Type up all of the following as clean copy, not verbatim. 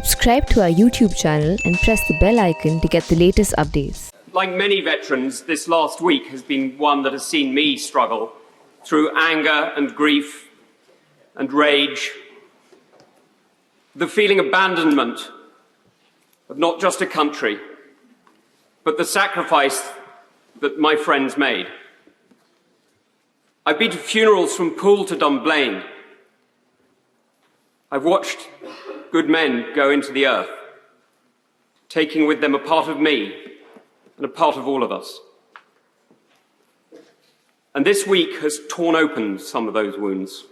Subscribe to our YouTube channel and press the bell icon to get the latest updates. Like many veterans, this last week has been one that has seen me struggle through anger and grief and rage, the feeling abandonment of not just a country, but the sacrifice that my friends made. I've been to funerals from Poole to Dunblane. I've watched good men go into the earth, taking with them a part of me and a part of all of us. And this week has torn open some of those wounds,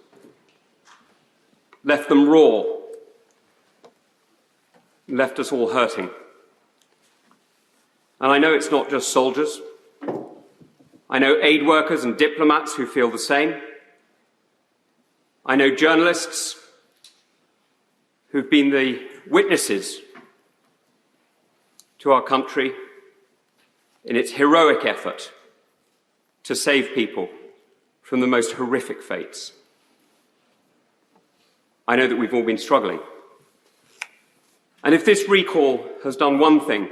left them raw, left us all hurting. And I know it's not just soldiers. I know aid workers and diplomats who feel the same. I know journalists who've been the witnesses to our country in its heroic effort to save people from the most horrific fates. I know that we've all been struggling. And if this recall has done one thing,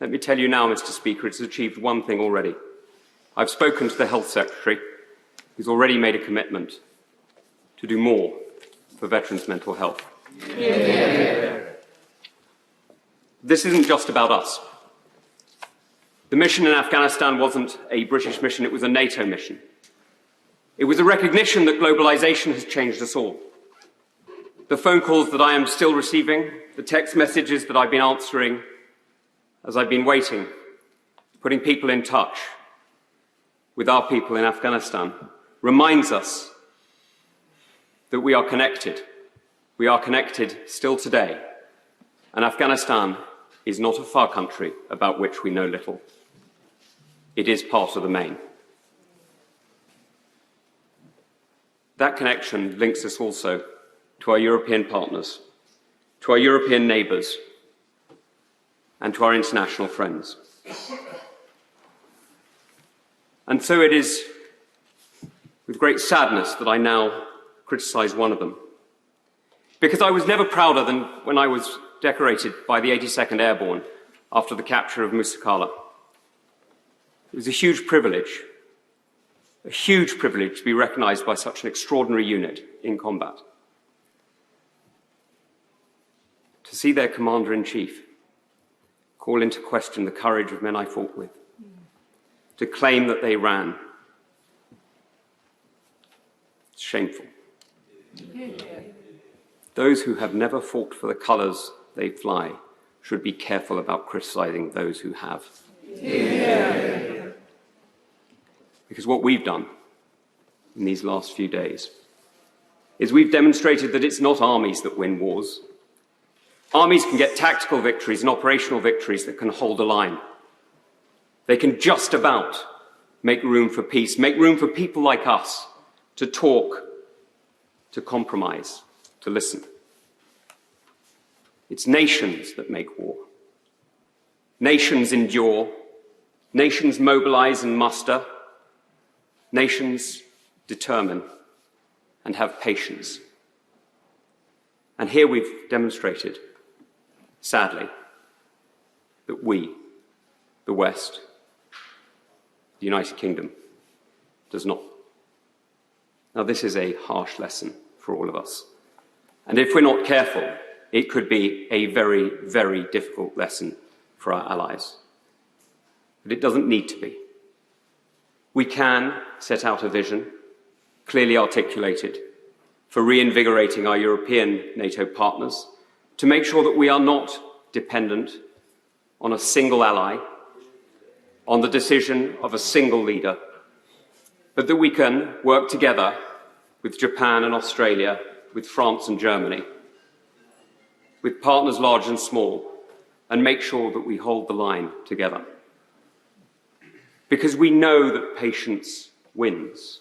let me tell you now, Mr. Speaker, it's achieved one thing already. I've spoken to the Health Secretary, who's already made a commitment to do more for veterans' mental health. Yeah. This isn't just about us. The mission in Afghanistan wasn't a British mission, it was a NATO mission. It was a recognition that globalization has changed us all. The phone calls that I am still receiving, the text messages that I've been answering as I've been waiting, putting people in touch with our people in Afghanistan, reminds us that we are connected. We are connected still today, and Afghanistan is not a far country about which we know little. It is part of the main. That connection links us also to our European partners, to our European neighbours, and to our international friends. And so it is with great sadness that I now criticise one of them. Because I was never prouder than when I was decorated by the 82nd Airborne after the capture of Musakala. It was a huge privilege to be recognised by such an extraordinary unit in combat. To see their commander-in-chief call into question the courage of men I fought with, to claim that they ran. It's shameful. Those who have never fought for the colours they fly should be careful about criticising those who have. Yeah. Because what we've done in these last few days is we've demonstrated that it's not armies that win wars. Armies can get tactical victories and operational victories that can hold a line. They can just about make room for peace, make room for people like us to talk, to compromise, to listen. It's nations that make war. Nations endure. Nations mobilize and muster. Nations determine and have patience. And here we've demonstrated, sadly, that we, the West, the United Kingdom, does not. Now, this is a harsh lesson for all of us. And if we're not careful, it could be a very, very difficult lesson for our allies. But it doesn't need to be. We can set out a vision, clearly articulated, for reinvigorating our European NATO partners, to make sure that we are not dependent on a single ally, on the decision of a single leader, but that we can work together with Japan and Australia, with France and Germany, with partners large and small, and make sure that we hold the line together. Because we know that patience wins.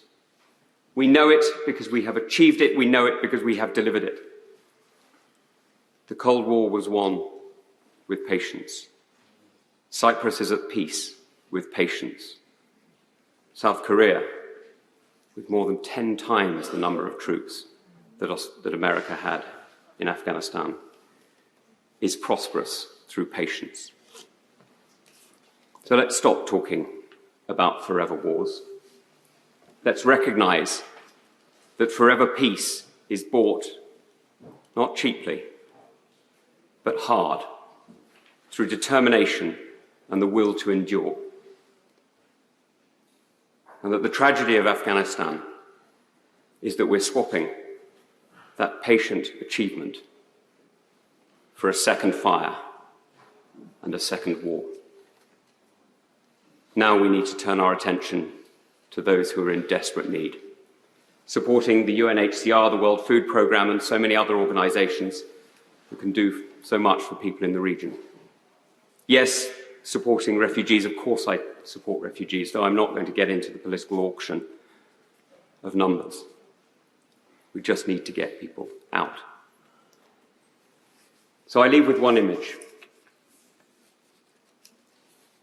We know it because we have achieved it. We know it because we have delivered it. The Cold War was won with patience. Cyprus is at peace with patience. South Korea, with more than 10 times the number of troops that America had in Afghanistan. is prosperous through patience. So let's stop talking about forever wars. Let's recognize that forever peace is bought not cheaply, but hard, through determination and the will to endure. And that the tragedy of Afghanistan is that we're swapping that patient achievement for a second fire and a second war. Now we need to turn our attention to those who are in desperate need, supporting the UNHCR, the World Food Programme, and so many other organisations who can do so much for people in the region. Yes, supporting refugees, of course I support refugees, though I'm not going to get into the political auction of numbers. We just need to get people out. So I leave with one image.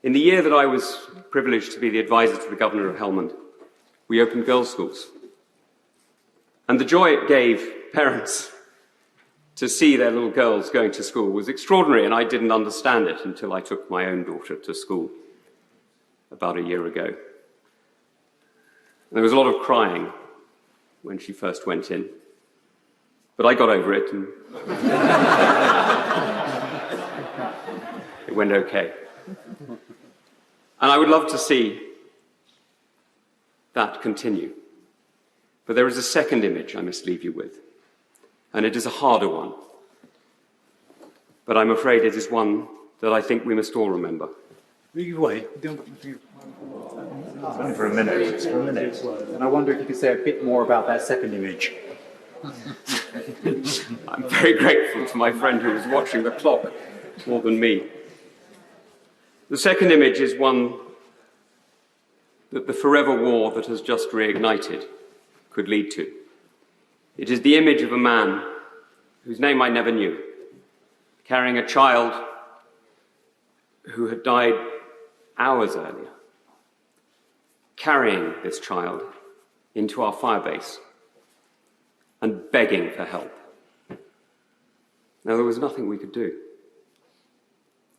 In the year that I was privileged to be the advisor to the Governor of Helmand, we opened girls' schools. And the joy it gave parents to see their little girls going to school was extraordinary, and I didn't understand it until I took my own daughter to school about a year ago. And there was a lot of crying when she first went in, but I got over it and it went okay. And I would love to see that continue. But there is a second image I must leave you with, and it is a harder one. But I'm afraid it is one that I think we must all remember. Wait, only for a minute. It's for a minute. And I wonder if you could say a bit more about that second image. I'm very grateful to my friend who was watching the clock more than me. The second image is one that the forever war that has just reignited could lead to. It is the image of a man whose name I never knew, carrying a child who had died hours earlier, carrying this child into our firebase and begging for help. Now, there was nothing we could do.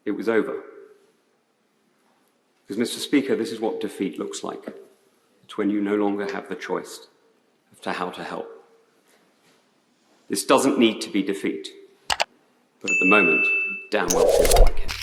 It was over. Because, Mr. Speaker, this is what defeat looks like. It's when you no longer have the choice as to how to help. This doesn't need to be defeat, but at the moment, damn well feels like it.